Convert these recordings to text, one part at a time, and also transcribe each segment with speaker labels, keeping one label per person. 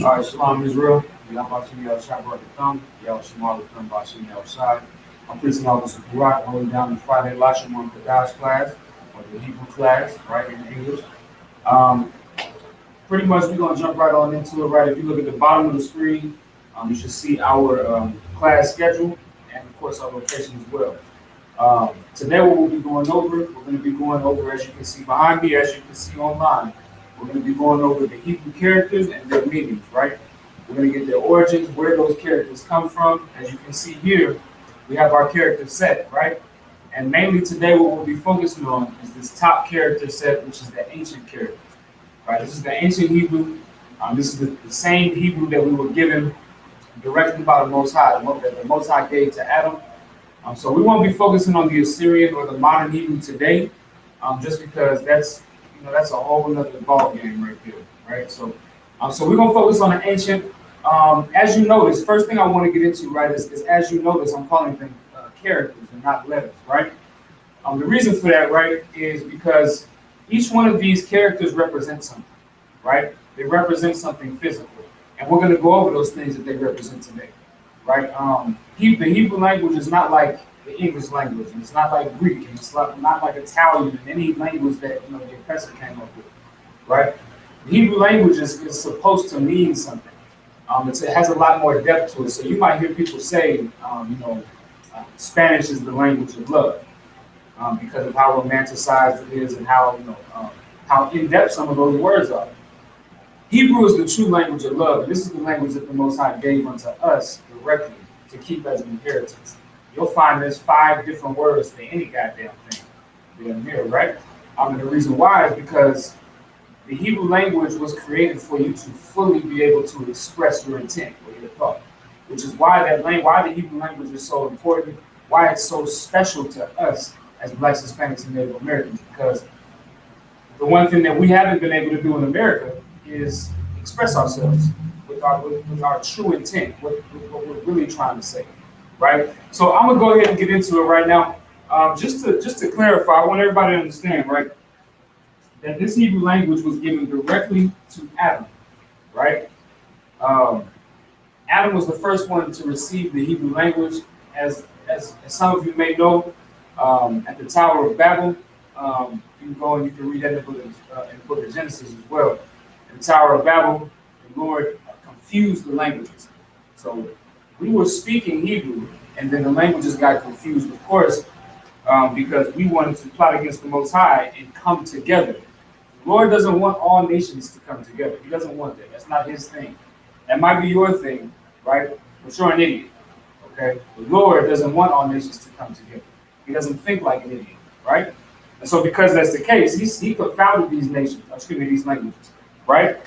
Speaker 1: All right, Shalom Israel. Y'all Bashim Yal Shabbat Thumb. Y'all Shamal Thumb Bashim Yal Shai. I'm preaching all this Quran holding down the Friday Lashon on Kadash class, or the Hebrew class, right, in English. Um, Pretty much we're going to jump right on into it, right? If you look at the bottom of the screen, you should see our class schedule and, of course, our location as well. Today, what we'll be going over, we're going to be going over, as you can see behind me, as you can see online, we're going to be going over the Hebrew characters and their meanings, right? We're going to get their origins, where those characters come from. As you can see here, we have our character set, right? And mainly today, what we'll be focusing on is this top character set, which is the ancient characters, right? This is the ancient Hebrew. This is the same Hebrew that we were given directly by the Most High, that the Most High gave to Adam. So we won't be focusing on the Assyrian or the modern Hebrew today, just because that's a whole other ball game right there, right? So we're gonna focus on the ancient. As you notice, first thing I want to get into, right, is as you notice, I'm calling them characters and not letters, right? The reason for that, right, is because each one of these characters represents something, right? They represent something physical, and we're gonna go over those things that they represent today, right? The Hebrew language is not like the English language, and it's not like Greek, and it's not like Italian, and any language that the oppressor came up with, right? The Hebrew language is supposed to mean something. It has a lot more depth to it. So you might hear people say, Spanish is the language of love, because of how romanticized it is and how in depth some of those words are. Hebrew is the true language of love, and this is the language that the Most High gave unto us directly to keep as an inheritance. You'll find there's 5 different words for any goddamn thing in here, right? And the reason why is because the Hebrew language was created for you to fully be able to express your intent or your thought, which is why why the Hebrew language is so important, why it's so special to us as Blacks, Hispanics, and Native Americans, because the one thing that we haven't been able to do in America is express ourselves with our true intent, what we're really trying to say, right? So I'm gonna go ahead and get into it right now. Just to clarify, I want everybody to understand, right, that this Hebrew language was given directly to Adam, right? Adam was the first one to receive the Hebrew language, as some of you may know, at the Tower of Babel. You can go and you can read that in the book of Genesis as well. In the Tower of Babel, the Lord confused the languages. So we were speaking Hebrew, and then the languages got confused, of course, because we wanted to plot against the Most High and come together. The Lord doesn't want all nations to come together. He doesn't want that. That's not his thing. That might be your thing, right? But you're an idiot, okay? The Lord doesn't want all nations to come together. He doesn't think like an idiot, right? And so because that's the case, he confounded these these languages, right?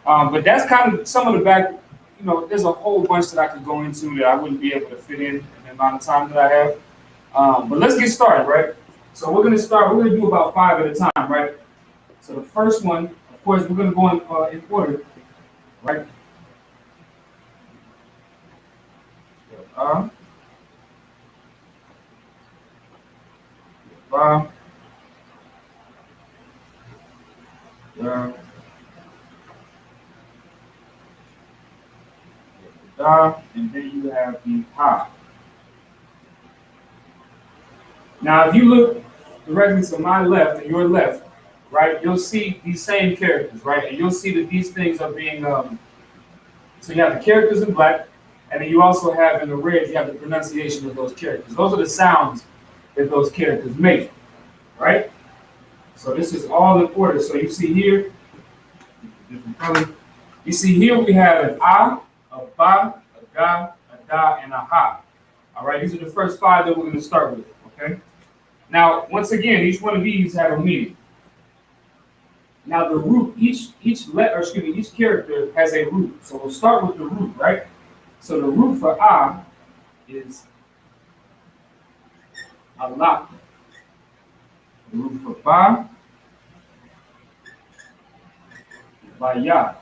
Speaker 1: But that's kind of some of the back, there's a whole bunch that I could go into that I wouldn't be able to fit in the amount of time that I have. But let's get started, right? So we're going to do about 5 at a time, right? So the first one, of course, we're going to go in order, right? And then you have the ha. Now, if you look directly to my left and your left, right, you'll see these same characters, right? And you'll see that these things are being, so you have the characters in black, and then you also have in the red, you have the pronunciation of those characters. Those are the sounds that those characters make, right? So this is all in order. So you see here, different color. You see here we have an a ba, a ga, a da, and a ha. All right, these are the first 5 that we're going to start with, okay? Now, once again, each one of these have a meaning. Now, the root, each character has a root. So we'll start with the root, right? So the root for a is Allah. The root for ba is baya.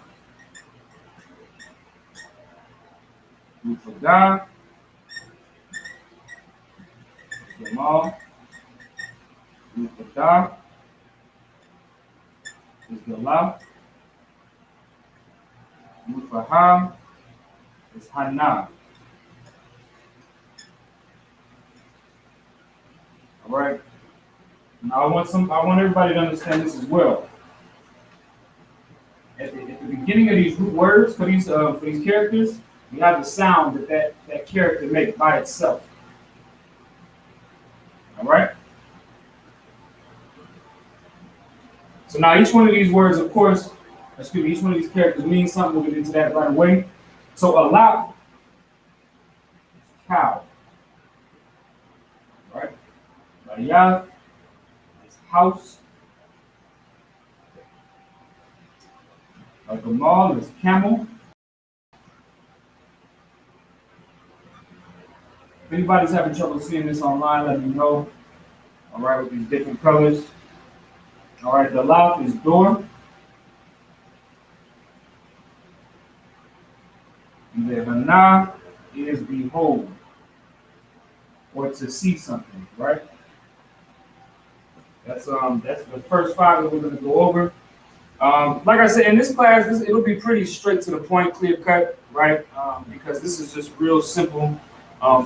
Speaker 1: The root for ga is Jamal. The root for da is the la. for Ha is Hana. All right. Now I want everybody to understand this as well. At the beginning of these root words for these characters, you have the sound that character makes by itself. All right. So now each one of these words, of course, each one of these characters means something. We'll get into that right away. So a lot is cow. All right. Bayah is house. A gamal is camel. If anybody's having trouble seeing this online, let me know. All right, with these different colors. All right, the Laf is door. And the Hana is behold, or to see something, right? That's the first five that we're going to go over. Like I said, in this class, it'll be pretty straight to the point, clear cut, right? Because this is just real simple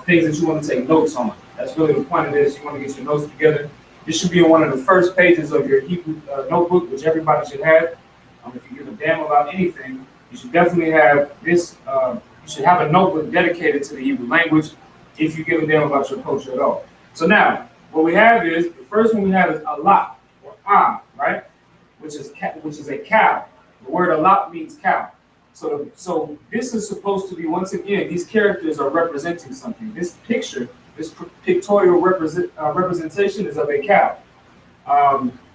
Speaker 1: things that you want to take notes on. That's really the point of this. You want to get your notes together. This should be on one of the first pages of your Hebrew notebook, which everybody should have. If you give a damn about anything, you should definitely have this. You should have a notebook dedicated to the Hebrew language if you give a damn about your culture at all. So now, what we have is, the first one we have is Allah, or right? Which is a cow. The word Allah means cow. So this is supposed to be, once again, these characters are representing something. This picture, this pictorial representation is of a cow.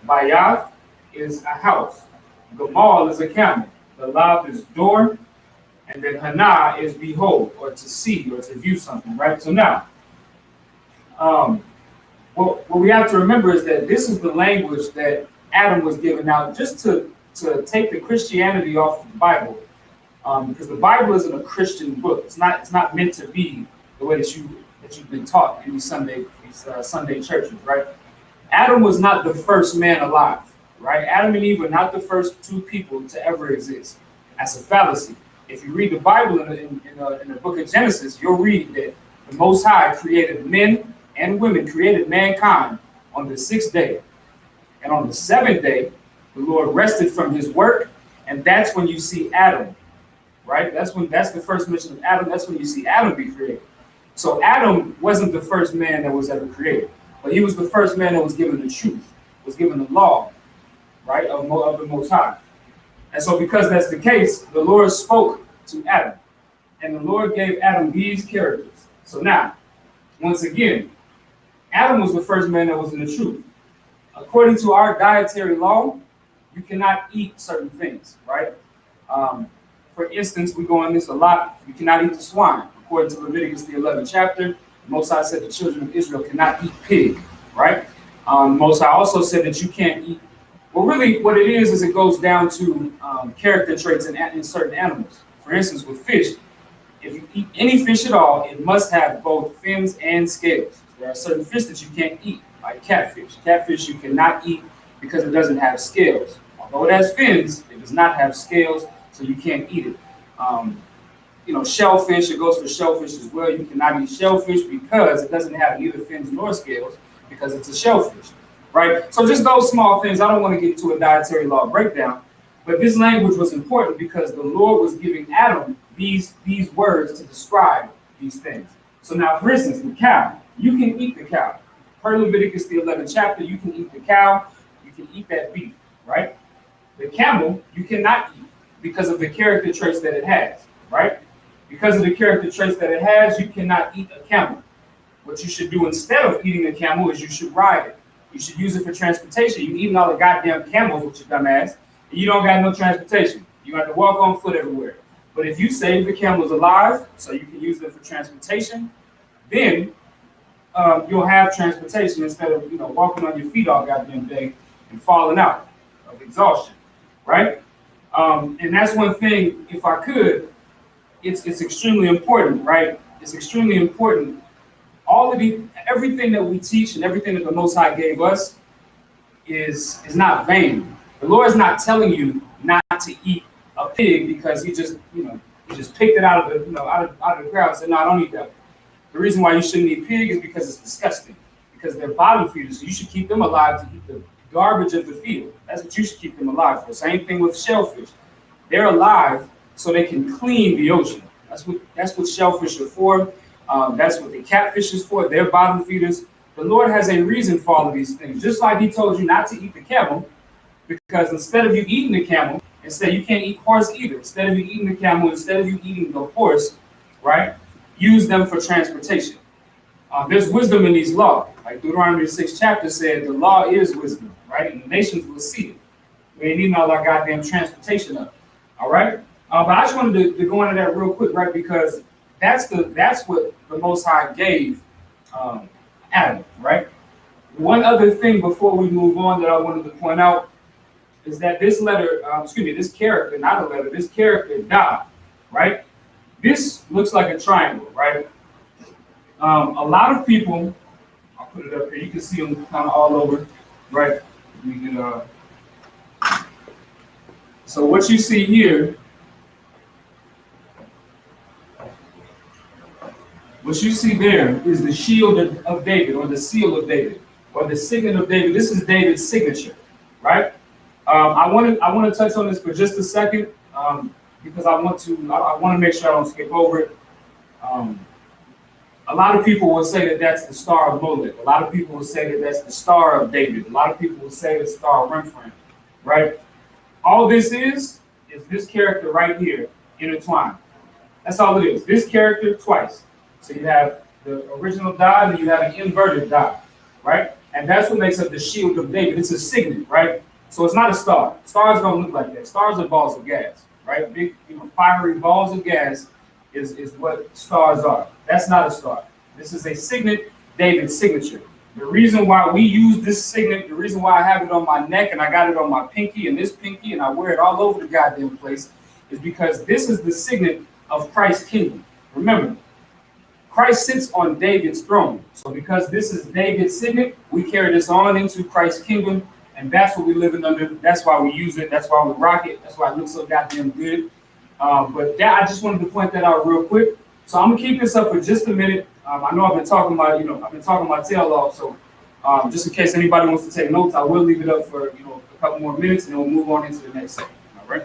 Speaker 1: Bayath is a house. Gamal is a camel. The Lav is door. And then Hana is behold, or to see, or to view something, right? So now, what we have to remember is that this is the language that Adam was given out just to take the Christianity off of the Bible. Because the Bible isn't a Christian book. It's not meant to be the way that you've been taught in these Sunday churches, right? Adam was not the first man alive, right? Adam and Eve were not the first two people to ever exist. That's a fallacy. If you read the Bible in the book of Genesis, you'll read that the Most High created men and women, created mankind on the 6th day. And on the 7th day, the Lord rested from his work, and that's when you see Adam, right? That's the first mention of Adam. That's when you see Adam be created. So Adam wasn't the first man that was ever created, but he was the first man that was given the truth, was given the law, right, of the Most High. And so because that's the case, the Lord spoke to Adam, and the Lord gave Adam these characters. So now, once again, Adam was the first man that was in the truth. According to our dietary law, you cannot eat certain things, right? For instance, we go on this a lot. You cannot eat the swine. According to Leviticus, the 11th chapter, Most High said the children of Israel cannot eat pig, right? Most High also said that you can't eat. Well, really, what it is it goes down to character traits in certain animals. For instance, with fish, if you eat any fish at all, it must have both fins and scales. There are certain fish that you can't eat, like catfish. Catfish you cannot eat because it doesn't have scales. Although it has fins, it does not have scales, so you can't eat it. Shellfish, it goes for shellfish as well. You cannot eat shellfish because it doesn't have either fins nor scales, because it's a shellfish, right? So just those small things. I don't want to get to a dietary law breakdown, but this language was important because the Lord was giving Adam these words to describe these things. So now, for instance, the cow, you can eat the cow. Per Leviticus, the 11th chapter, you can eat the cow, you can eat that beef, right? The camel, you cannot eat because of the character traits that it has, right? Because of the character traits that it has, you cannot eat a camel. What you should do instead of eating a camel is you should ride it. You should use it for transportation. You eating all the goddamn camels with your dumb ass, and you don't got no transportation. You have to walk on foot everywhere. But if you save the camels alive so you can use them for transportation, then you'll have transportation instead of walking on your feet all goddamn day and falling out of exhaustion, right? And that's one thing. If I could, it's extremely important, right? It's extremely important. Everything that we teach and everything that the Most High gave us is not vain. The Lord is not telling you not to eat a pig because he just picked it out of the out of the ground and said, no, I don't eat that. The reason why you shouldn't eat pig is because it's disgusting. Because they're bottom feeders, so you should keep them alive to eat the garbage of the field. That's what you should keep them alive for. Same thing with shellfish. They're alive so they can clean the ocean. That's what shellfish are for. That's what the catfish is for. They're bottom feeders. The Lord has a reason for all of these things. Just like He told you not to eat the camel, because instead of you eating the camel, instead you can't eat horse either. Instead of you eating the camel, instead of you eating the horse, right? Use them for transportation. There's wisdom in these laws. Like Deuteronomy 6 chapter said, the law is wisdom, right? And the nations will see it. We ain't need all our goddamn transportation of it. All right? But I just wanted to go into that real quick, right? Because that's what the Most High gave Adam, right? One other thing before we move on that I wanted to point out is that this letter, this character, not a letter, this character died, right? This looks like a triangle, right? A lot of people, I'll put it up here, you can see them kind of all over, right? You can, so what you see here, what you see there is the shield of David, or the seal of David, or the signet of David. This is David's signature, right? I want to touch on this for just a second, because I want to make sure I don't skip over it. A lot of people will say that that's the star of Molech. A lot of people will say that that's the star of David. A lot of people will say the star of Remphan, right? All this is this character right here intertwined. That's all it is. This character twice. So you have the original die, and you have an inverted die, right? And that's what makes up the shield of David. It's a signet, right? So it's not a star. Stars don't look like that. Stars are balls of gas, right? Big, fiery balls of gas is what stars are. That's not a star. This is a signet, David's signature. The reason why we use this signet, the reason why I have it on my neck and I got it on my pinky and this pinky and I wear it all over the goddamn place is because this is the signet of Christ's kingdom. Remember, Christ sits on David's throne. So because this is David's signet, we carry this on into Christ's kingdom, and that's what we're living under. That's why we use it. That's why we rock it. That's why it looks so goddamn good. But I just wanted to point that out real quick. So I'm gonna keep this up for just a minute. I know I've been talking my tail off. So just in case anybody wants to take notes, I will leave it up for a couple more minutes, and then we'll move on into the next segment. All right.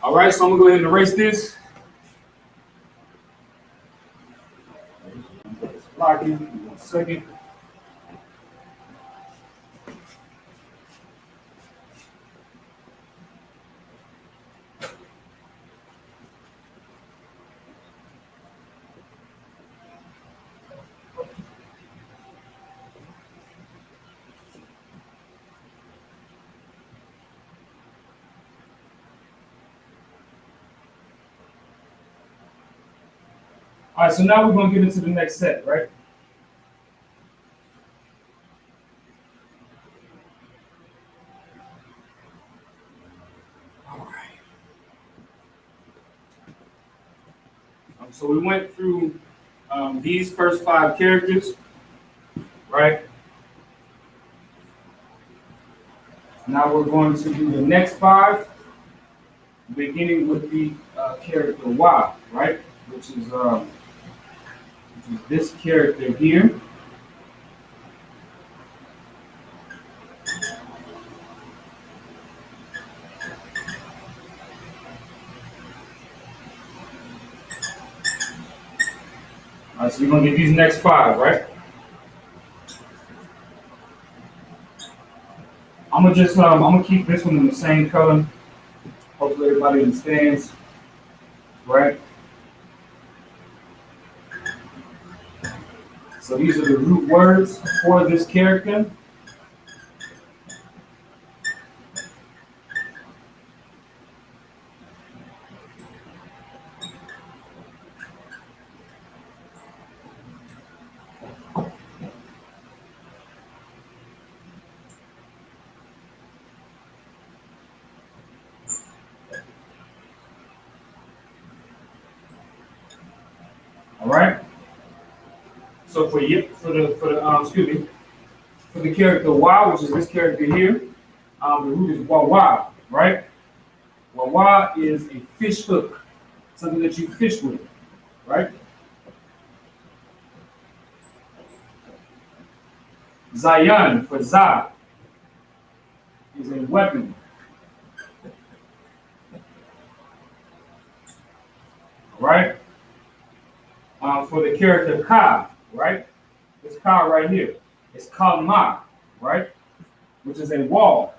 Speaker 1: All right, so I'm gonna go ahead and erase this. Lock in 1 second. All right, so now we're going to get into the next set, right? All right. So we went through these first 5 characters, right? Now we're going to do the next 5, beginning with the character Y, right? Which is this character here. All right, so we're gonna get these next 5, right? I'm gonna keep this one in the same color. Hopefully everybody understands, right? So these are the root words for this character. All right. So for the character Y, which is this character here, the root is wawa, right? Wawa is a fish hook, something that you fish with, right? Zayan for za is a weapon. Right? For the character Ka, right? This Ka right here. It's Kalma, right? Which is a wall.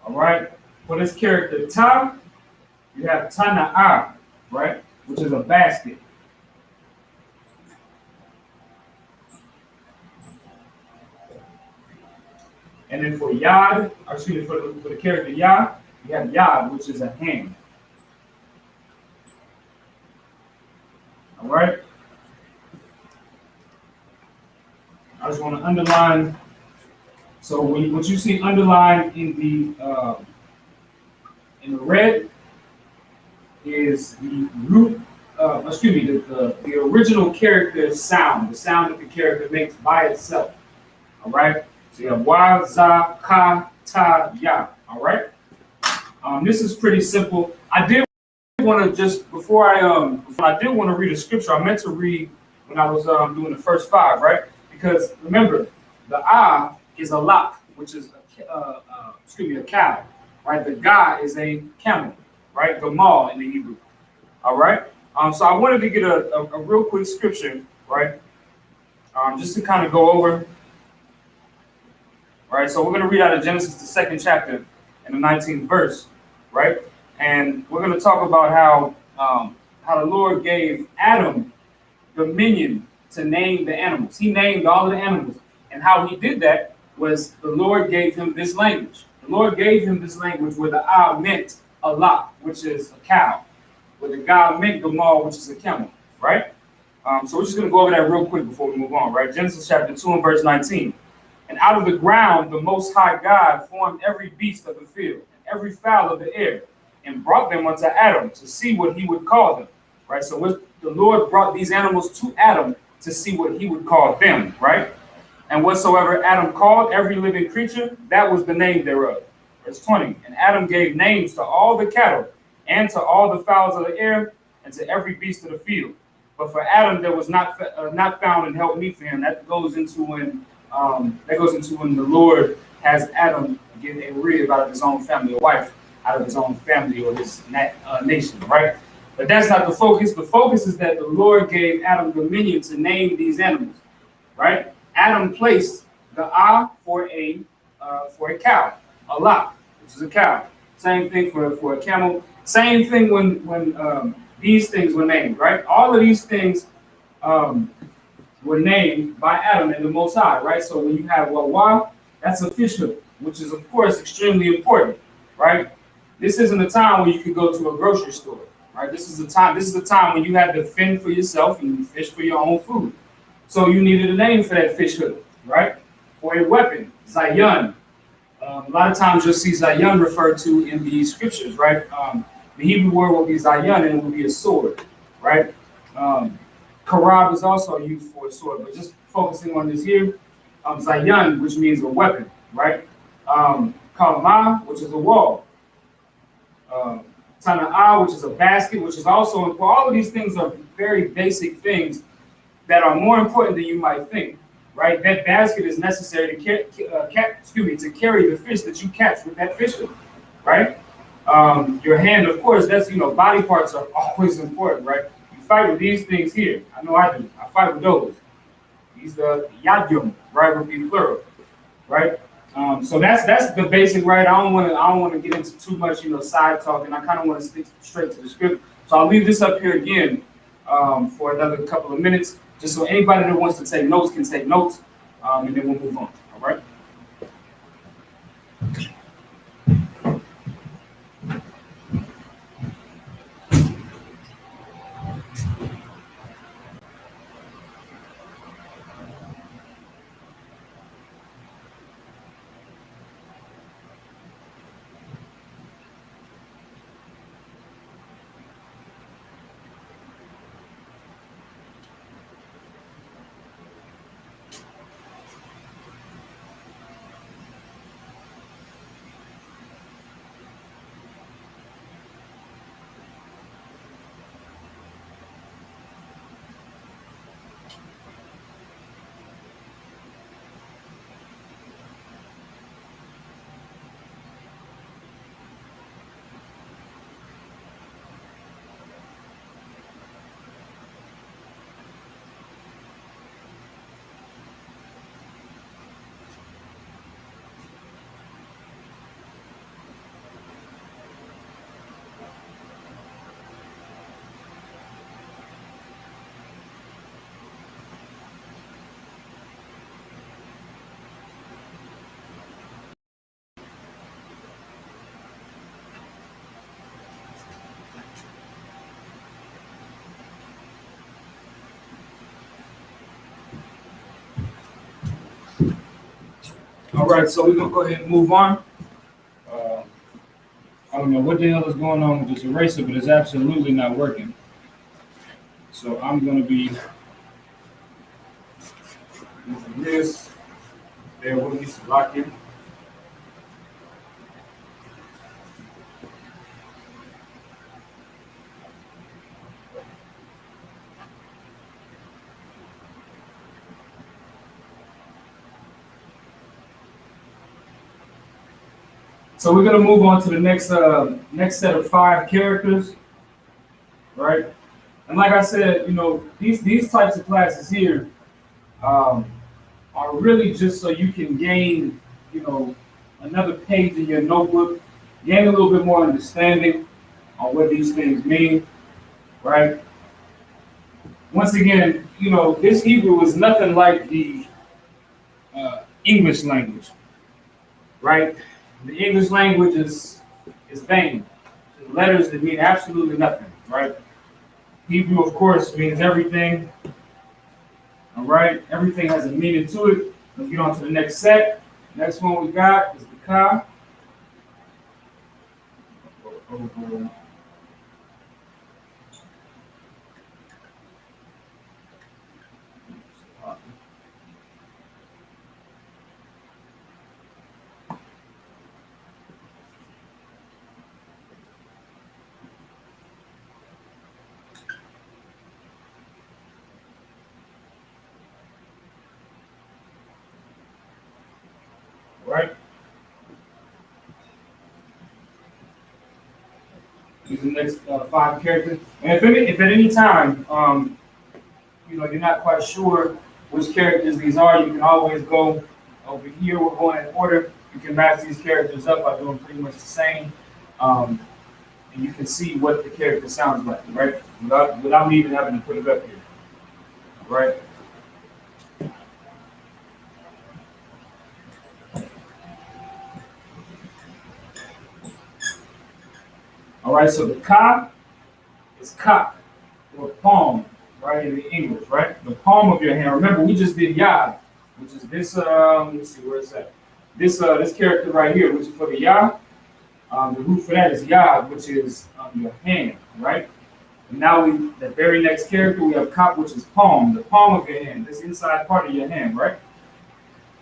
Speaker 1: All right? For this character Ta, you have Tana'a, right? Which is a basket. And then for Yad, for the character Yad, you have Yad, which is a hand. All right? I just want to underline. So what you see underlined in the red is the root. The original character's sound, the sound that the character makes by itself. All right. So you have wa, za, ka, ta, ya. All right. This is pretty simple. I did want to I did want to read a scripture. I meant to read when I was doing the first 5, right? Because remember, the ah is a lot, which is a cow, right? The ga is a camel, right? Gamal in the Hebrew. All right. So I wanted to get a real quick scripture, right? Just to kind of go over. All right. So we're going to read out of Genesis, the 2nd chapter, and the 19th verse, right? And we're going to talk about how the Lord gave Adam dominion to name the animals. He named all of the animals. And how he did that was the Lord gave him this language. The Lord gave him this language where the ah meant a lot, which is a cow, where the ga meant gamal, which is a camel, right? So we're just going to go over that real quick before we move on, right? Genesis chapter 2 and verse 19. And out of the ground, the Most High God formed every beast of the field and every fowl of the air and brought them unto Adam to see what he would call them, right? So the Lord brought these animals to Adam to see what he would call them, right? And whatsoever Adam called every living creature, that was the name thereof. Verse 20, and Adam gave names to all the cattle and to all the fowls of the air and to every beast of the field. But for Adam, there was not found an help meet for him. That goes into when the Lord has Adam get a rib out of his own family, a wife out of his own family or his nation, right? But that's not the focus. The focus is that the Lord gave Adam dominion to name these animals, right? Adam placed the ah for a cow, a lot, which is a cow. Same thing for a camel. Same thing when these things were named, right? All of these things were named by Adam and the Most High, right? So when you have wawa, that's a fish hook, which is of course extremely important, right? This isn't a time where you could go to a grocery store, right? This is the time. This is the time when you had to fend for yourself and you fish for your own food. So you needed a name for that fish hook, right? Or a weapon, zayan. A lot of times you'll see zayan referred to in the scriptures, right? The Hebrew word will be zayan and it will be a sword, right? Um, Karab is also used for a sword, but just focusing on this here, zayan, which means a weapon, right? Kalma, which is a wall. Um, Tana'ah, which is a basket, which is also important. All of these things are very basic things that are more important than you might think, right? That basket is necessary to carry the fish that you catch with that fish hook, right? Your hand, of course, that's, body parts are always important, right? You fight with these things here. I know I do. I fight with those. These yadyum, right, would be plural, right? So that's the basic, right? I don't want to get into too much, side talk, and I kind of want to stick straight to the script. So I'll leave this up here again for another couple of minutes, just so anybody that wants to take notes can take notes, and then we'll move on. All right. All right. So we're gonna go ahead and move on. Uh, I don't know what the hell is going on with this eraser, but it's absolutely not working. So I'm gonna be using this. There with me, to lock in. So we're gonna move on to the next set of 5 characters, right? And like I said, these types of classes here um, are really just so you can gain, another page in your notebook, gain a little bit more understanding on what these things mean, right? Once again, this Hebrew is nothing like the English language, right? The English language is vain. Letters that mean absolutely nothing, right? Hebrew, of course, means everything. All right, everything has a meaning to it. Let's get on to the next set. Next one we got is the ka. Right? These are the next 5 characters. And if at any time, you're not quite sure which characters these are, you can always go over here. We're going in order. You can match these characters up by doing pretty much the same. Um, and you can see what the character sounds like, right? Without me even having to put it up here, right? All right, so the ka is kaf, or palm, right, in the English, right? The palm of your hand. Remember, we just did yad, which is this, let me see, where is that? This character right here, which is for the yah. The root for that is yad, which is your hand, right? And now the very next character, we have kaf, which is palm, the palm of your hand, this inside part of your hand, right?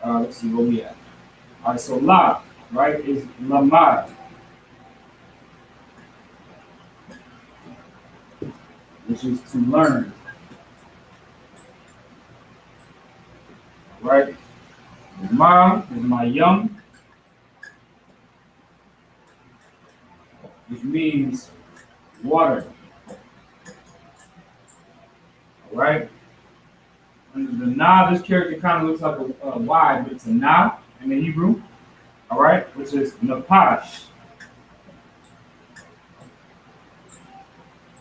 Speaker 1: Let's see where we at. All right, so la, right, is lamad, which is to learn, right? Ma is my young, which means water, all right? And the na, this character kind of looks like a Y, but it's a na in the Hebrew, all right, which is napash,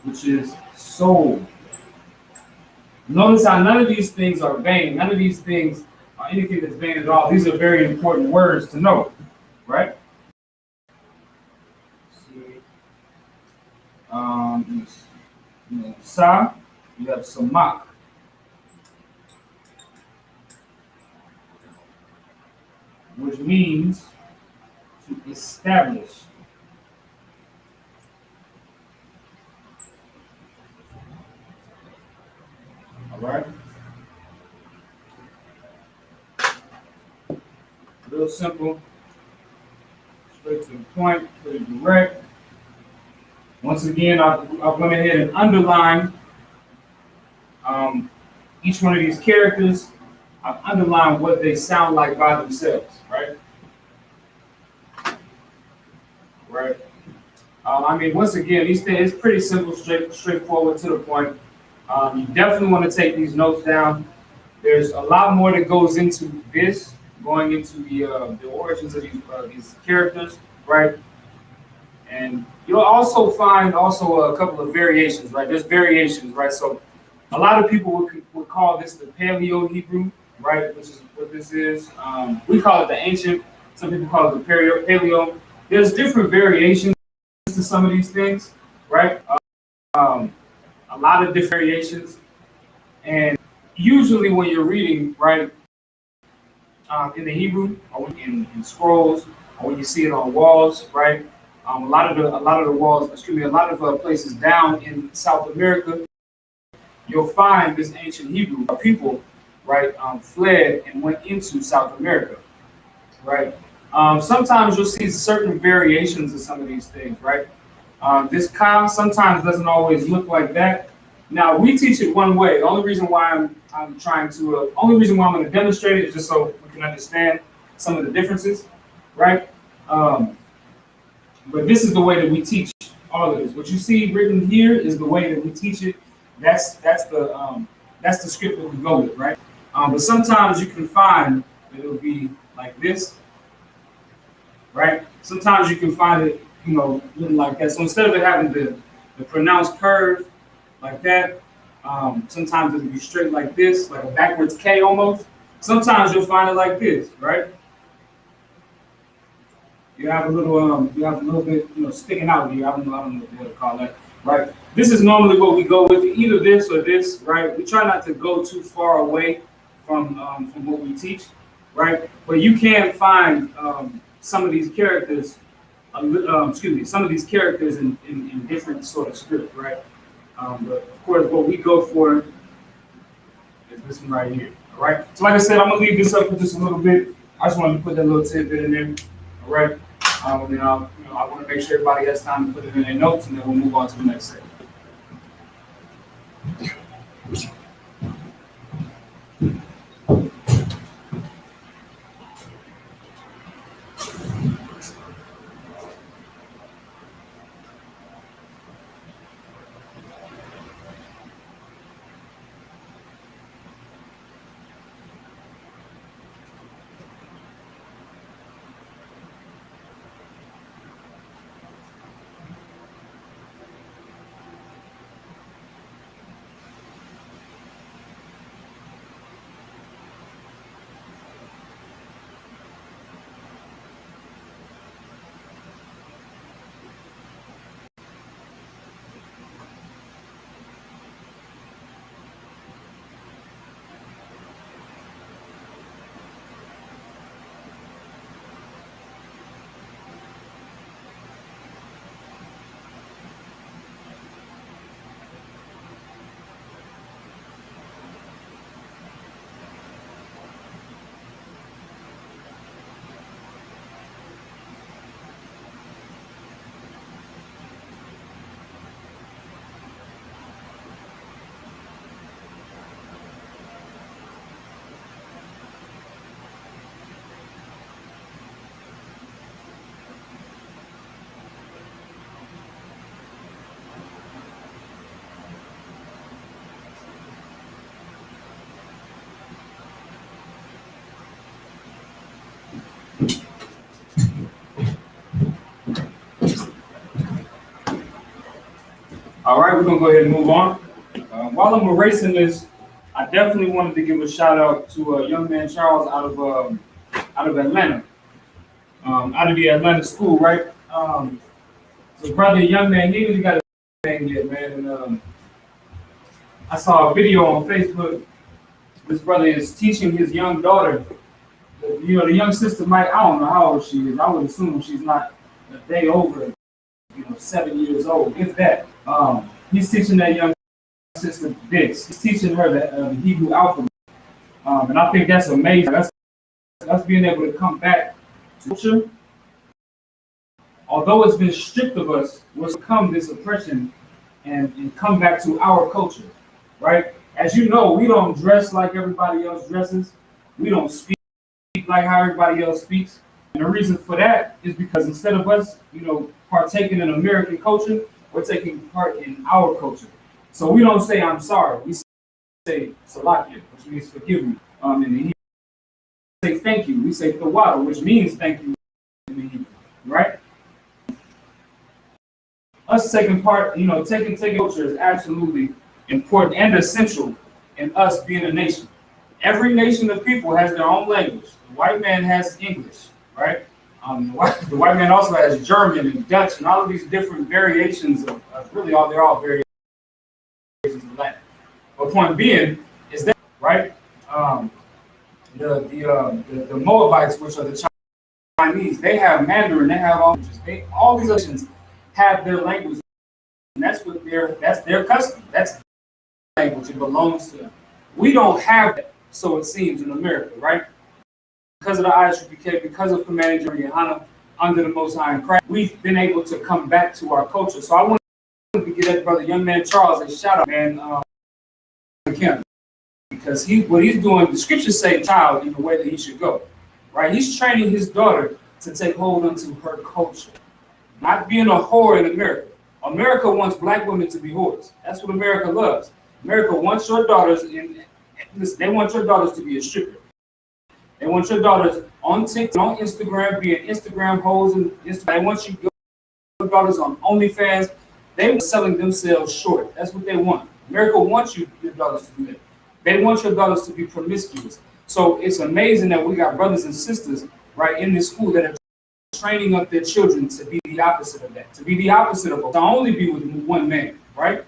Speaker 1: which is soul. Notice how none of these things are vain. None of these things are anything that's vain at all. These are very important words to know, right? Sa, you have samak, which means to establish. All right. Real simple, straight to the point, pretty direct. Once again, I went ahead and underlined each one of these characters. I've underlined what they sound like by themselves, right? Right. I mean, once again, these things, it's pretty simple, straightforward, to the point. You definitely want to take these notes down. There's a lot more that goes into this, going into the origins of these characters, right? And you'll also find also a couple of variations, right? There's variations, right? So a lot of people would call this the Paleo Hebrew, right? Which is what this is. We call it the ancient. Some people call it the Paleo. There's different variations to some of these things, right? A lot of different variations. And usually when you're reading, right, in the Hebrew or in scrolls, or when you see it on walls, right? A lot of the walls, excuse me, a lot of places down in South America, you'll find this ancient Hebrew people, right, fled and went into South America, right? Sometimes you'll see certain variations of some of these things, right? This ka sometimes doesn't always look like that. Now we teach it one way. The only reason why only reason why I'm going to demonstrate it is just so we can understand some of the differences, right? But this is the way that we teach all of this. What you see written here is the way that we teach it. That's the script that we go with, right? But sometimes you can find that it'll be like this, right? Sometimes you can find it, looking like that. So instead of it having the pronounced curve like that, sometimes it'll be straight like this, like a backwards K almost. Sometimes you'll find it like this, right? You have a little bit, sticking out here. I don't know what to call that, right? This is normally what we go with, either this or this, right? We try not to go too far away from what we teach, right? But you can find some of these characters, some of these characters in different sort of script, right? But of course, what we go for is this one right here, all right? So like I said, I'm gonna leave this up for just a little bit. I just wanted to put that little tidbit in there, all right? And I want to make sure everybody has time to put it in their notes, and then we'll move on to the next section.
Speaker 2: All right, we're gonna go ahead and move on. While I'm erasing this, I definitely wanted to give a shout out to young man Charles out of Atlanta, out of the Atlanta school, right? So brother, young man, he ain't even got his name yet, man. And I saw a video on Facebook. This brother is teaching his young daughter. You know, the young sister might, I don't know how old she is. I would assume she's not a day over, 7 years old, if that. He's teaching that young sister this. He's teaching her the Hebrew alphabet. And I think that's amazing. That's being able to come back to culture. Although it's been stripped of us, we'll come this oppression and come back to our culture, right? As you know, we don't dress like everybody else dresses. We don't speak like how everybody else speaks. And the reason for that is because instead of us, partaking in American culture, we're taking part in our culture. So we don't say I'm sorry. We say salakia, which means forgive me. In the Hebrew, we say thank you. We say tawada, which means thank you in the Hebrew, right? Us taking part, taking culture is absolutely important and essential in us being a nation. Every nation of people has their own language. The white man has English, right? The white man also has German and Dutch and all of these different variations of really all they're all variations of Latin. But point being is that right? The Moabites, which are the Chinese, they have Mandarin, they have all these nations have their language, and that's their custom. That's their language. It belongs to them. We don't have that, so it seems, in America, right? Because of the ISUPK, because of Command General Yohana, under the Most High in Christ, we've been able to come back to our culture. So I want to give that brother, young man Charles, a shout out, man, because what he's doing, the scriptures say child in the way that he should go, right? He's training his daughter to take hold onto her culture, not being a whore in America. America wants black women to be whores. That's what America loves. America wants your daughters they want your daughters to be a stripper. They want your daughters on TikTok, on Instagram, being Instagram hoes, and they want your daughters on OnlyFans. They are selling themselves short. That's what they want. America wants your daughters to do that. They want your daughters to be promiscuous. So it's amazing that we got brothers and sisters right in this school that are training up their children to be the opposite of that, to be the opposite of to only be with one man, right?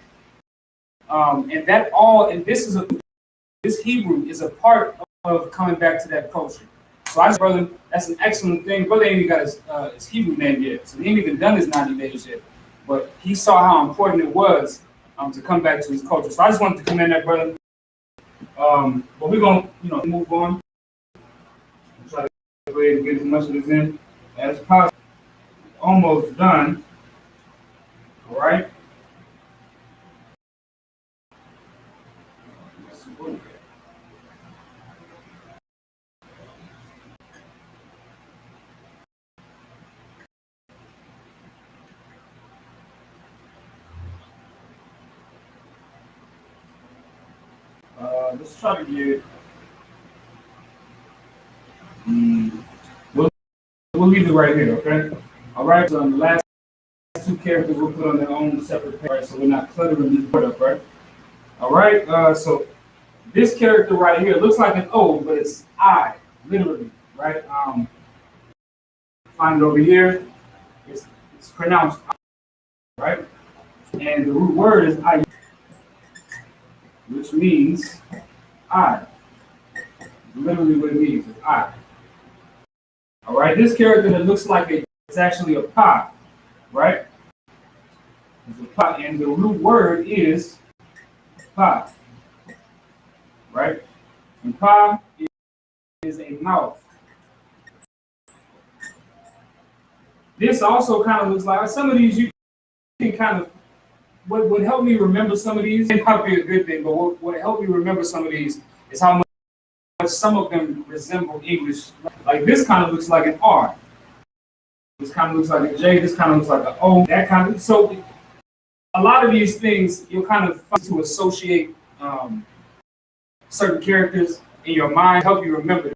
Speaker 2: And this Hebrew is a part of coming back to that culture. So I said, brother, that's an excellent thing. Brother ain't even got his Hebrew name yet, so he ain't even done his 90 days yet. But he saw how important it was to come back to his culture. So I just wanted to commend that brother. But we're gonna, move on. Try to go ahead and get as much of this in as possible. Almost done. All right. Let's try to get. We'll leave it right here, okay? All right. So the last two characters we'll put on their own separate page, right? So we're not cluttering this board up, right? All right. So this character right here looks like an O, but it's I, literally, right? Find it over here. It's pronounced I, right? And the root word is I, which means I. Literally what it means is I. All right, this character that looks like it's actually a pa, right? It's a pa, and the root word is pa, right? And pa is a mouth. This also kind of looks like some of these you can kind of. What would help me remember some of these, it might be a good thing, but what would help me remember some of these is how much some of them resemble English. Like this kind of looks like an R. This kind of looks like a J. This kind of looks like an O. That kind of. So a lot of these things you'll kind of find to associate certain characters in your mind, help you remember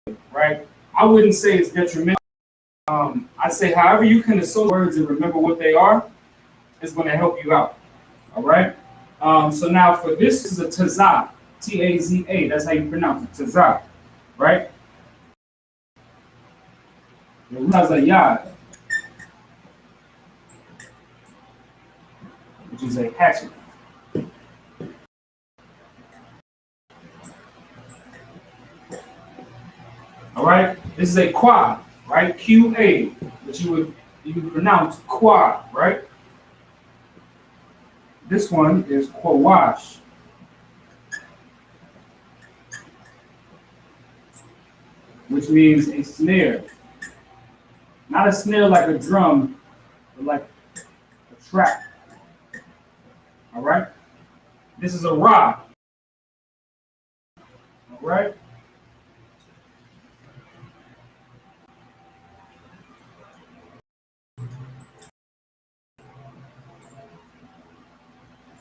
Speaker 2: them, right? I wouldn't say it's detrimental. I'd say however you can associate words and remember what they are, is going to help you out. All right. So now for this is a Taza, Taza. That's how you pronounce it, Taza, right? Tazayad, which is a hatchet. All right. This is a quad, right? QA, but you would pronounce quad, right? This one is Qawash, which means a snare. Not a snare like a drum, but like a trap. All right? This is a rod. All right?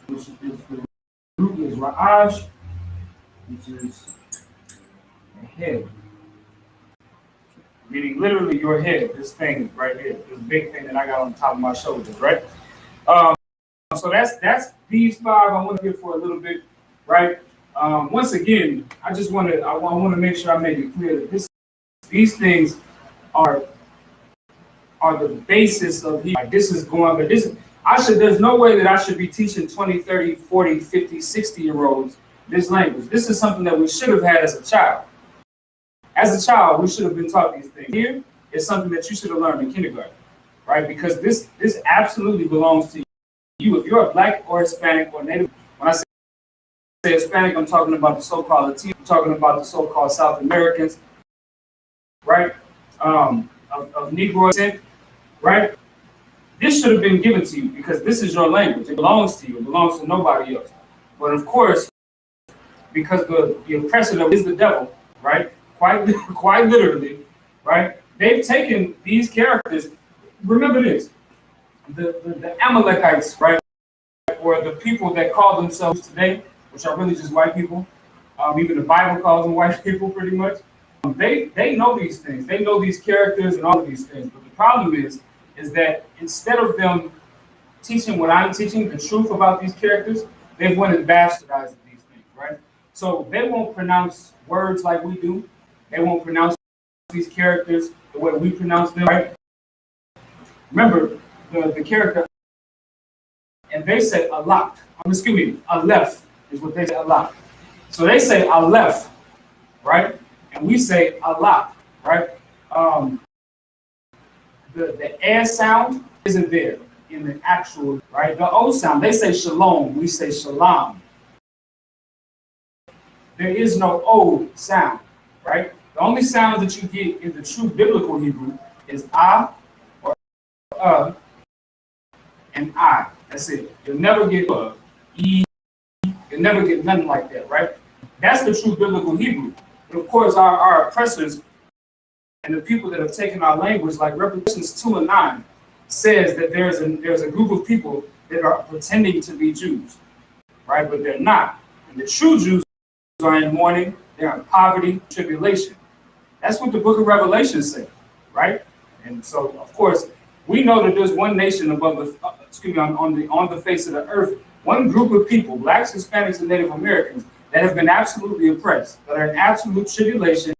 Speaker 2: Which is the root is Ra'ash, which is a head. Meaning literally your head, this thing right here, this big thing that I got on top of my shoulders, right? So that's these five I want to give for a little bit, right? Once again, I want to make sure I make it clear that these things are the basis of here. Like this is going, but there's no way that I should be teaching 20, 30, 40, 50, 60-year-olds this language. This is something that we should have had as a child. As a child, we should have been taught these things. Here is something that you should have learned in kindergarten, right? Because this absolutely belongs to you. If you're a Black or Hispanic or Native, when I say Hispanic, I'm talking about the so-called Latino, I'm talking about the so-called South Americans, right? Of Negro descent, right? This should have been given to you because this is your language. It belongs to you. It belongs to nobody else. But of course, because the oppressor is the devil, right? Quite literally, right? They've taken these characters. Remember this: the Amalekites, right, or the people that call themselves today, which are really just white people. Even the Bible calls them white people, pretty much. They know these things. They know these characters and all of these things. But the problem is that instead of them teaching what I'm teaching, the truth about these characters, they've went and bastardized these things, right? So they won't pronounce words like we do. They won't pronounce these characters the way we pronounce them, right? Remember the character, and they say a lot. Excuse me, Aleph is what they say a lot. So they say Aleph, right? And we say a lot, right? The air sound isn't there in the actual, right? The O sound, they say shalom, we say shalom. There is no O sound, right? The only sound that you get in the true biblical Hebrew is or and I. That's it. You'll never get E. You'll never get nothing like that, right? That's the true biblical Hebrew. But of course, our oppressors and the people that have taken our language, like Revelations 2 and 9, says that there's a group of people that are pretending to be Jews, right? But they're not. And the true Jews are in mourning, they're in poverty, tribulation. That's what the book of Revelation says, right? And so, of course, we know that there's one nation above on the face of the earth, one group of people, Blacks, Hispanics, and Native Americans, that have been absolutely oppressed, that are in absolute tribulation,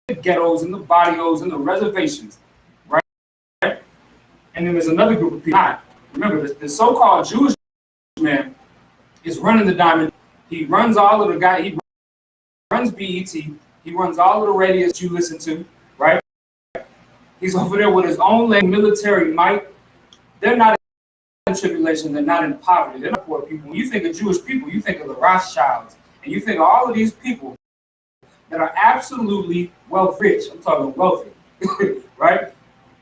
Speaker 2: the ghettos and the barrios and the reservations, right? And then there's another group of people. Remember, the so-called Jewish man is running the diamond. He runs all of the guys. He runs BET. He runs all of the radios you listen to, right? He's over there with his own military might. They're not in tribulation. They're not in poverty. They're not poor people. When you think of Jewish people, you think of the Rothschilds, and you think of all of these people that are absolutely rich. I'm talking wealthy, right?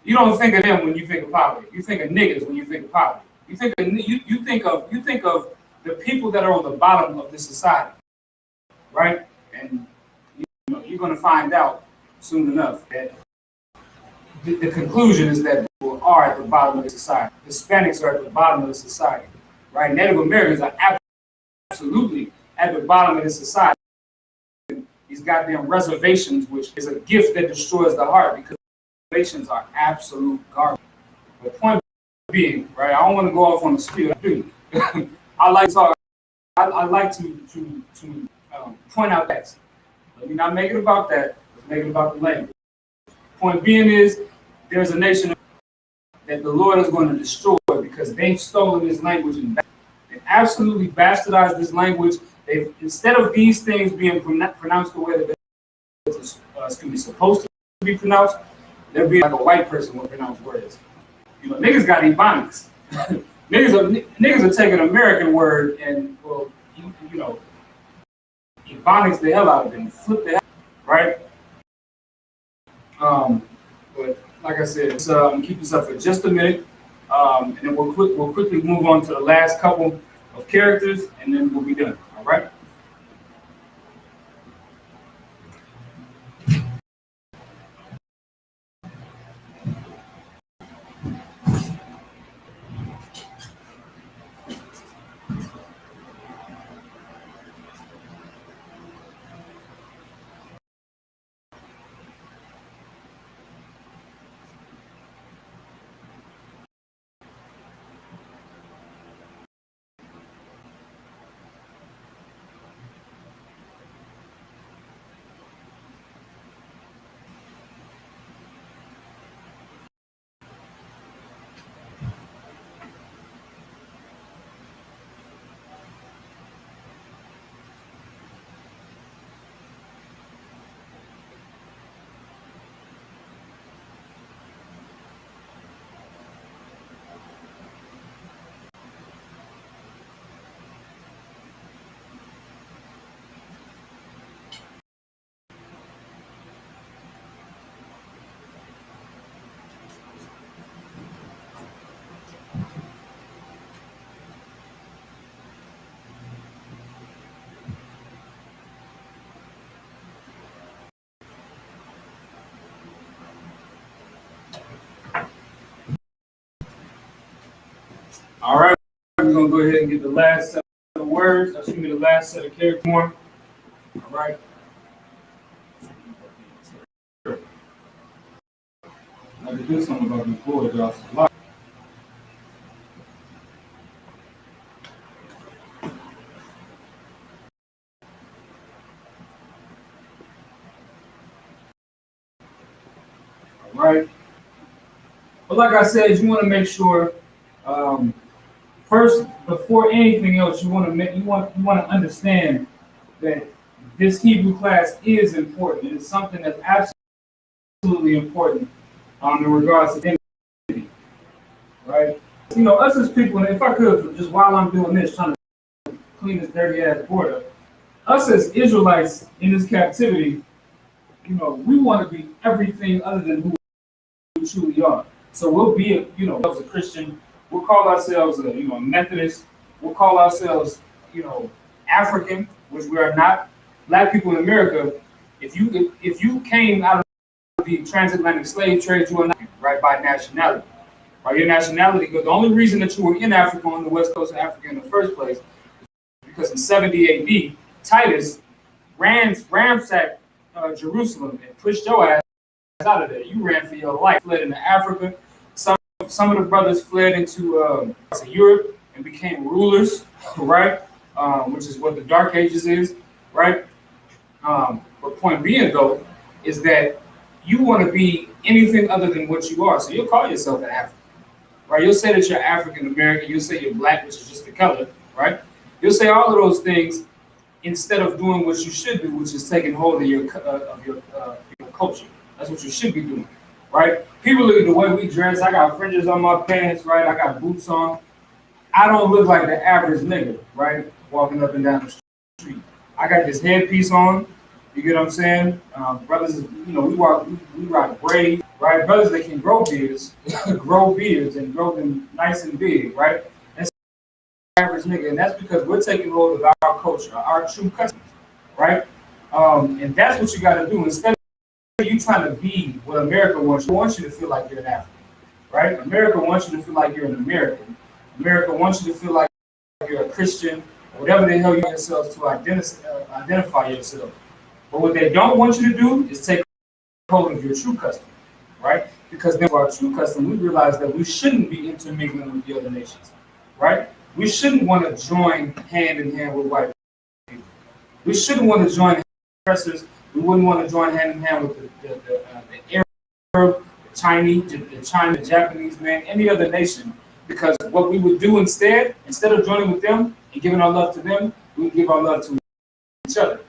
Speaker 2: You don't think of them when you think of poverty. You think of niggas when you think of poverty. You think of the people that are on the bottom of this society, right? And you're going to find out soon enough that the conclusion is that people are at the bottom of the society. Hispanics are at the bottom of the society, right? Native Americans are absolutely at the bottom of the society. These goddamn reservations, which is a gift that destroys the heart, because are absolute garbage. The point being, right, I don't want to go off on the spiel, I like to talk. I like point out that. Let me not make it about that. Let's make it about the language. Point being is, there's a nation that the Lord is going to destroy because they've stolen this language and they absolutely bastardized this language. They, instead of these things being pronounced the way that they're supposed to be pronounced, they're being like a white person would pronounce words. You know, niggas got ebonics. niggas are taking an American word and, well, you know, ebonics the hell out of it and flip the hell, right? But like I said, let's keep this up for just a minute, and then we'll quickly move on to the last couple of characters, and then we'll be done. All right. All right, we're gonna go ahead and get the last set of words. Excuse me, the last set of characters. All right. I had to do something about these boys, y'all. All right. But like I said, you want to make sure. First, before anything else, you want to understand that this Hebrew class is important. It is something that's absolutely important in regards to identity, right? You know, us as people, and if I could, just while I'm doing this, trying to clean this dirty ass board up, us as Israelites in this captivity, you know, we want to be everything other than who we truly are. So we'll be, you know, as a Christian. We'll call ourselves a Methodist. We'll call ourselves, African, which we are not. Black people in America, if you came out of the transatlantic slave trade, you are not right by nationality. By your nationality, because the only reason that you were in Africa on the west coast of Africa in the first place, because in 70 A.D. Titus ransacked Jerusalem and pushed your ass out of there. You ran for your life, fled into Africa. Some of the brothers fled into Europe and became rulers, right? Which is what the Dark Ages is, right? But point being, though, is that you want to be anything other than what you are. So you'll call yourself an African, right? You'll say that you're African American. You'll say you're black, which is just the color, right? You'll say all of those things instead of doing what you should do, which is taking hold of your culture. That's what you should be doing. Right? People look at the way we dress. I got fringes on my pants, right? I got boots on. I don't look like the average nigga, right? Walking up and down the street. I got this headpiece on. You get what I'm saying? Brothers, we rock braids, right? Brothers that can grow beards, and grow them nice and big, right? That's the average nigga, and that's because we're taking hold of our culture, our true customs, right? And that's what you got to do instead. You trying to be what America wants. It wants you to feel like you're an African, right? America wants you to feel like you're an American. America wants you to feel like you're a Christian, or whatever the hell you want yourselves to identify yourself. But what they don't want you to do is take hold of your true custom, right? Because then our true custom, we realize that we shouldn't be intermingling with the other nations, right? We shouldn't want to join hand in hand with white people. We shouldn't want to join oppressors. We wouldn't want to join hand in hand with the Arab, the Chinese, the Japanese, man, any other nation. Because what we would do instead of joining with them and giving our love to them, we would give our love to each other.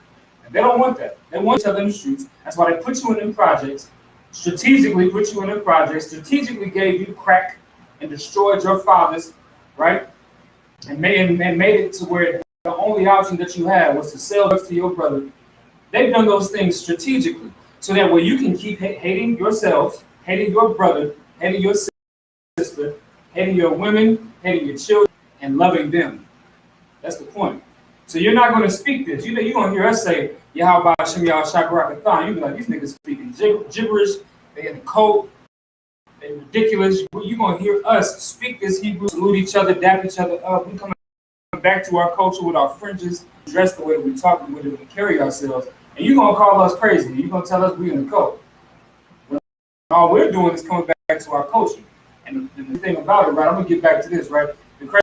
Speaker 2: And they don't want that. They want each other in the streets. That's why they put you in them projects, strategically put you in them projects, strategically gave you crack and destroyed your fathers, right? And made it to where the only option that you had was to sell drugs to your brother. They've done those things strategically so that way you can keep hating yourselves, hating your brother, hating your sister, hating your women, hating your children, and loving them. That's the point. So you're not going to speak this. You're going to hear us say, Yahweh Shem Yah Shakarakathan. You'll be like, these niggas speaking gibberish. They in the code. They ridiculous. You're going to hear us speak this Hebrew, salute each other, dap each other up. We come back to our culture with our fringes, dress the way we talk, the way that we carry ourselves. And you're going to call us crazy. You're going to tell us we're in the code. Well, all we're doing is coming back to our culture. And the thing about it, right, I'm going to get back to this, right? The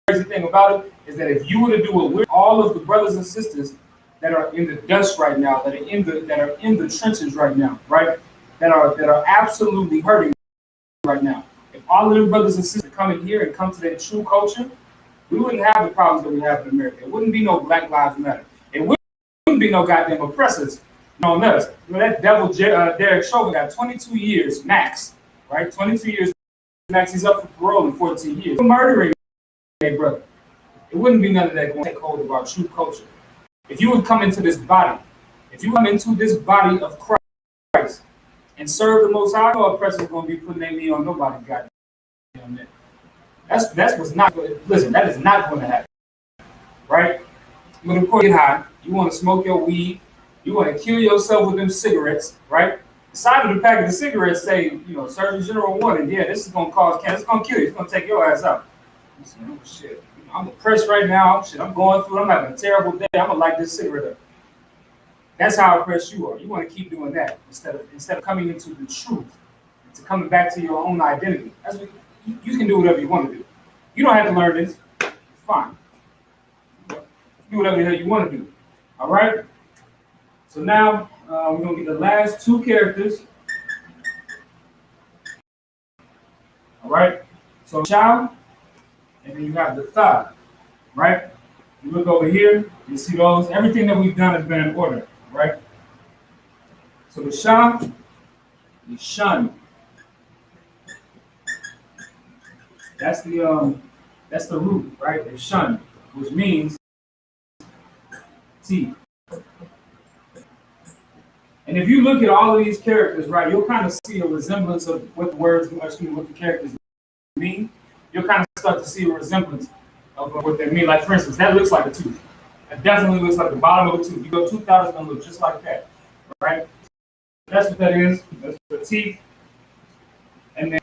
Speaker 2: crazy thing about it is that if you were to do it with all of the brothers and sisters that are in the dust right now, that are in the trenches right now, right? That are absolutely hurting right now. If all of them brothers and sisters come in here and come to their true culture, we wouldn't have the problems that we have in America. It wouldn't be no Black Lives Matter. It wouldn't be no goddamn oppressors on us. You know, that devil Derek Chauvin got 22 years max, right? 22 years max. He's up for parole in 14 years. Murdering a brother. It wouldn't be none of that going to take hold of our true culture. If you would come into this body, of Christ and serve the Most High, no oppressor is going to be putting their knee on nobody. Goddamn that. That's what's not. Listen, that is not going to happen, right? But of course, get high. You want to smoke your weed. You want to kill yourself with them cigarettes, right? The side of the pack of the cigarettes say, you know, Surgeon General warning. Yeah, this is going to cause cancer. It's going to kill you. It's going to take your ass out. You say, oh shit. I'm depressed right now. Shit, I'm going through. I'm having a terrible day. I'm gonna light this cigarette up. That's how oppressed you are. You want to keep doing that instead of coming into the truth, to coming back to your own identity. That's what you can do whatever you want to do. You don't have to learn this. It's fine. Do whatever the hell you want to do. All right. So now we're gonna get the last two characters. All right. So child. And then you have the thigh, right? You look over here, you see those. Everything that we've done has been in order, right? So the shah, the shun. That's the root, right? The shun, which means teeth. And if you look at all of these characters, right, you'll kind of see a resemblance of what the words, what the characters mean. You'll kind of start to see a resemblance of what they mean. Like, for instance, that looks like a tooth. That definitely looks like the bottom of a tooth. You go tooth out, it's going to look just like that, right? That's what that is. That's the teeth. And then,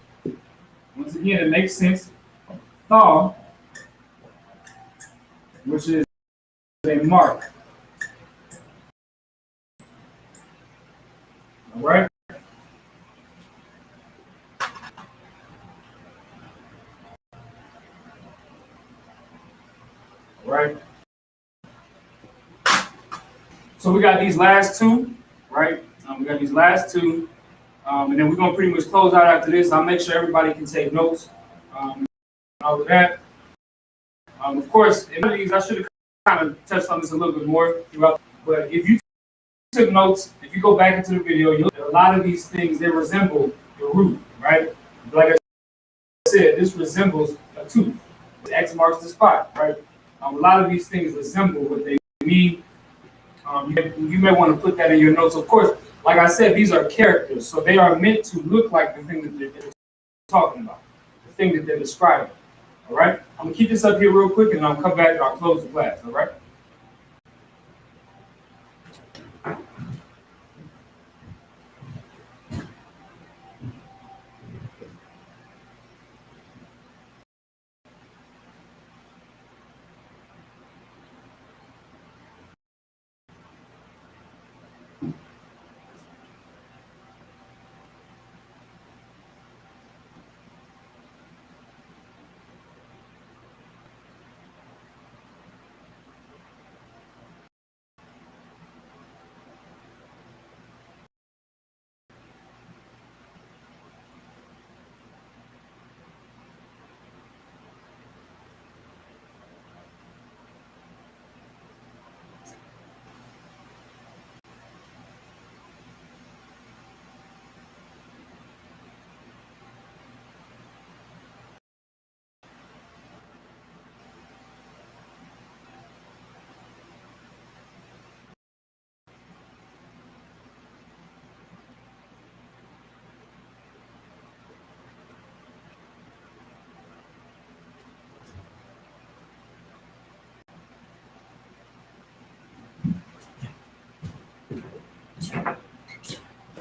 Speaker 2: once again, it makes sense. Thaw, which is a mark. All right? Right? So we got these last two, right? And then we're gonna pretty much close out after this. I'll make sure everybody can take notes. And all of that. Of course, in these, I should have kind of touched on this a little bit more throughout. But if you took notes, if you go back into the video, you'll a lot of these things they resemble the root, right? Like I said, this resembles a tooth. X marks the spot, right? A lot of these things resemble what they mean. You may want to put that in your notes. Of course, like I said, these are characters, so they are meant to look like the thing that they're talking about, the thing that they're describing. All right? I'm gonna keep this up here real quick, and I'll come back and I'll close the class. All right?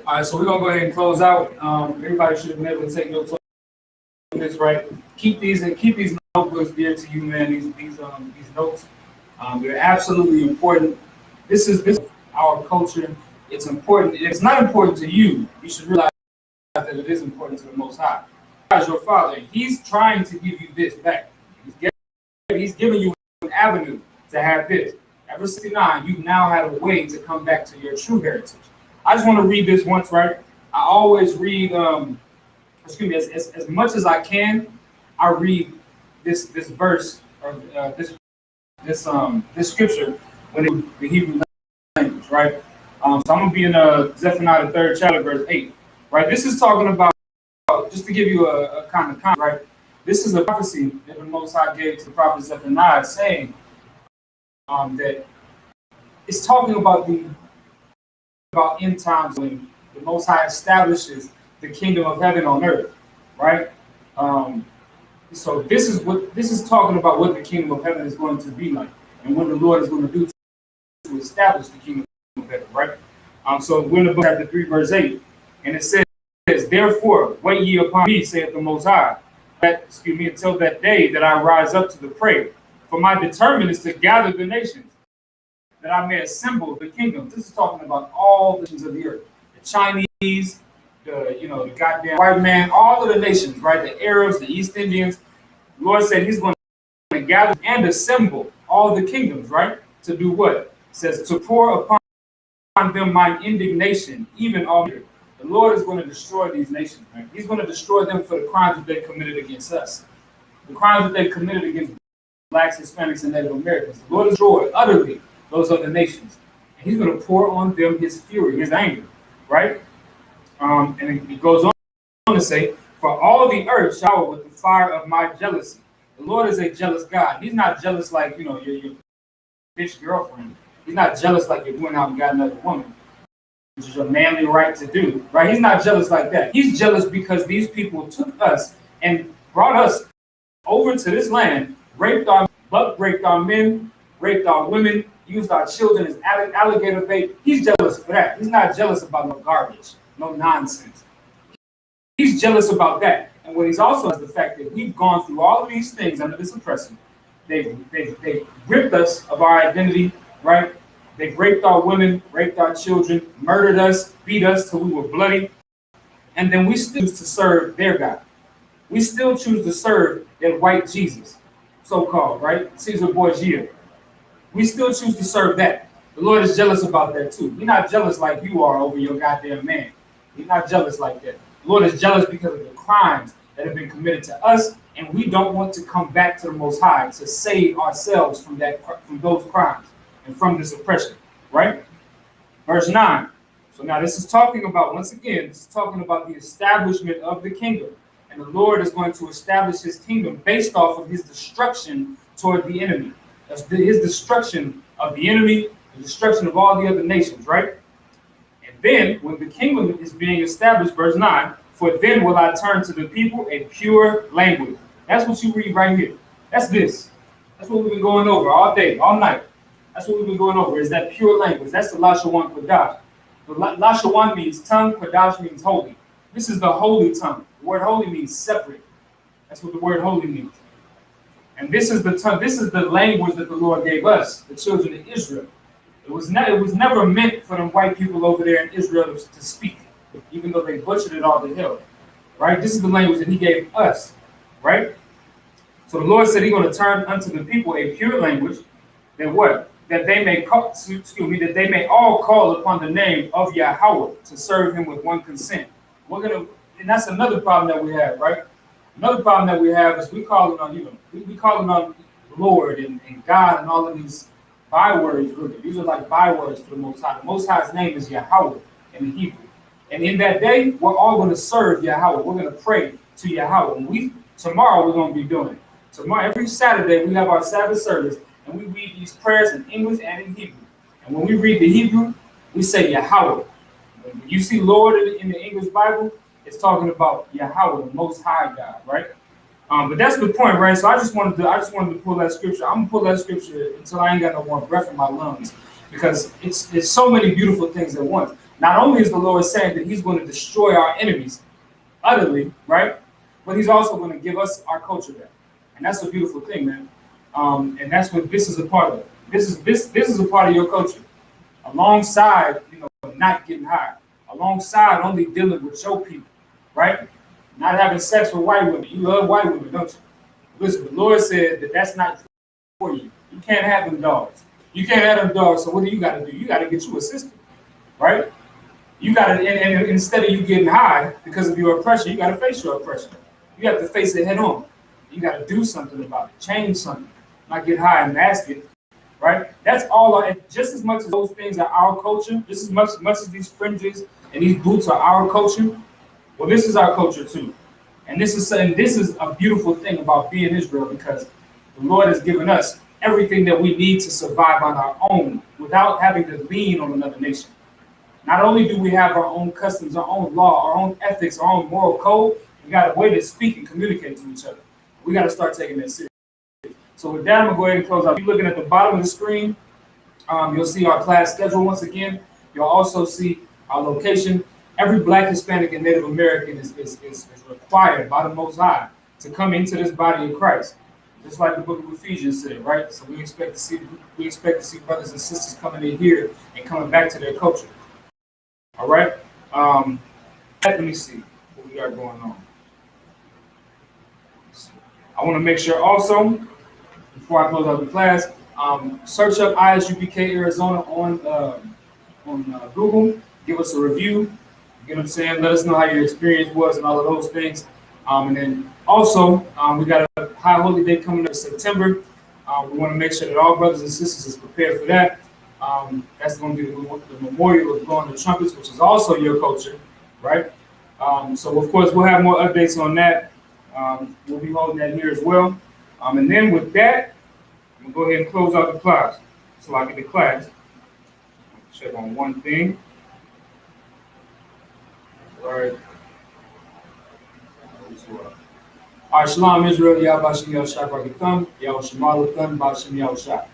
Speaker 2: All right, so we're gonna go ahead and close out. Everybody should have been able to take notes on this, right? Keep these notebooks dear to you, man. These notes, they're absolutely important. This our culture. It's important. It's not important to you. You should realize that it is important to the Most High. As your Father, He's trying to give you this back. He's giving you an avenue to have this. At verse 69, you now have a way to come back to your true heritage. I just want to read this once, right? I always read, as much as I can, I read this verse or this scripture when it, the Hebrew language, right? So I'm gonna be in Zephaniah the 3rd chapter, verse 8, right? This is talking about, just to give you a kind of context, right? This is a prophecy that the Most High gave to the prophet Zephaniah, saying that it's talking about end times when the Most High establishes the kingdom of heaven on earth, right? So this is talking about what the kingdom of heaven is going to be like, and what the Lord is going to do to establish the kingdom of heaven, right? So we're in the book chapter 3, verse 8, and it says, "Therefore, wait ye upon me, saith the Most High, until that day that I rise up to the prey. For my determined is to gather the nations, that I may assemble the kingdoms." This is talking about all the nations of the earth. The Chinese, the goddamn white man, all of the nations, right? The Arabs, the East Indians. The Lord said He's going to gather and assemble all the kingdoms, right? To do what? It says, to pour upon them mine indignation, even all the earth. The Lord is going to destroy these nations, right? He's going to destroy them for the crimes that they committed against us. The crimes that they committed against blacks, Hispanics, and Native Americans. The Lord destroyed utterly those other nations. And He's going to pour on them His fury, His anger, right? And it goes on to say, "For all the earth shower with the fire of my jealousy." The Lord is a jealous God. He's not jealous like, your bitch girlfriend. He's not jealous like you went out and got another woman, which is your manly right to do, right? He's not jealous like that. He's jealous because these people took us and brought us over to this land, raped our men, raped our women, used our children as alligator bait. He's jealous for that. He's not jealous about no garbage, no nonsense. He's jealous about that. And what He's also is the fact that we've gone through all of these things under this oppression. They've ripped us of our identity, right? They've raped our women, raped our children, murdered us, beat us till we were bloody. And then we still choose to serve their God. We still choose to serve that white Jesus, so-called, right? Caesar Borgia. We still choose to serve that. The Lord is jealous about that too. He's not jealous like you are over your goddamn man. He's not jealous like that. The Lord is jealous because of the crimes that have been committed to us, and we don't want to come back to the Most High to save ourselves from those crimes and from this oppression, right? Verse 9. So now this is talking about, once again, this is talking about the establishment of the kingdom. And the Lord is going to establish His kingdom based off of His destruction toward the enemy. That's His destruction of the enemy, the destruction of all the other nations, right? And then, when the kingdom is being established, verse 9, "For then will I turn to the people a pure language." That's what you read right here. That's this. That's what we've been going over all day, all night. That's what we've been going over, is that pure language. That's the Lashawan Kodash. The Lashawan means tongue, Kodash means holy. This is the holy tongue. The word holy means separate. That's what the word holy means. And this is the tongue, this is the language that the Lord gave us, the children of Israel. It was never meant for them white people over there in Israel to speak, even though they butchered it all to hell. Right? This is the language that He gave us. Right? So the Lord said He's going to turn unto the people a pure language, that what? That they may that they may all call upon the name of Yahweh to serve Him with one consent. And that's another problem that we have, right? Another problem that we have is we calling on, we calling on Lord and God and all of these bywords. Really. These are like bywords for the Most High. The Most High's name is Yahweh in the Hebrew. And in that day, we're all going to serve Yahweh. We're going to pray to Yahweh. And tomorrow we're going to be doing it. Tomorrow, every Saturday, we have our Sabbath service, and we read these prayers in English and in Hebrew. And when we read the Hebrew, we say Yahweh. When you see Lord in the English Bible, it's talking about Yahweh, the Most High God, right? But that's the point, right? So I just wanted to pull that scripture. I'm gonna pull that scripture until I ain't got no more breath in my lungs, because it's so many beautiful things at once. Not only is the Lord saying that he's going to destroy our enemies utterly, right? But he's also going to give us our culture back. And that's a beautiful thing, man. And that's what this is a part of. This is a part of your culture. Alongside, not getting high. Alongside only dealing with your people, right? Not having sex with white women. You love white women, don't you? Listen, the Lord said that that's not for you. You can't have them dogs. You can't have them dogs. So what do? You got to get you a system, right? You got to, and instead of you getting high because of your oppression, you got to face your oppression. You have to face it head on. You got to do something about it, change something, not get high and mask it, right? That's all. Just as much as those things are our culture, just as much as these fringes and these boots are our culture. Well, this is our culture too, and this is a beautiful thing about being Israel, because the Lord has given us everything that we need to survive on our own without having to lean on another nation. Not only do we have our own customs, our own law, our own ethics, our own moral code, we got a way to speak and communicate to each other. We got to start taking that seriously. So with that, I'm going to go ahead and close out. If you're looking at the bottom of the screen, you'll see our class schedule once again. You'll also see our location. Every Black, Hispanic, and Native American is required by the Most High to come into this body of Christ. Just like the book of Ephesians said, right? So we expect to see brothers and sisters coming in here and coming back to their culture. All right. Let me see what we got going on. I want to make sure also, before I close out the class, search up ISUPK Arizona on Google. Give us a review. You know what I'm saying? Let us know how your experience was and all of those things. And then also, we got a High Holy Day coming up in September. We want to make sure that all brothers and sisters is prepared for that. That's going to be the memorial of blowing the trumpets, which is also your culture, right? So, of course, we'll have more updates on that. We'll be holding that here as well. And then with that, I'm going to go ahead and close out the class. So I get the class. Check on one thing. All right. All right, Shalom Israel, Yah Bashim Yahushua Barakatan, Yahushua Malakan, Bashim Yahushua.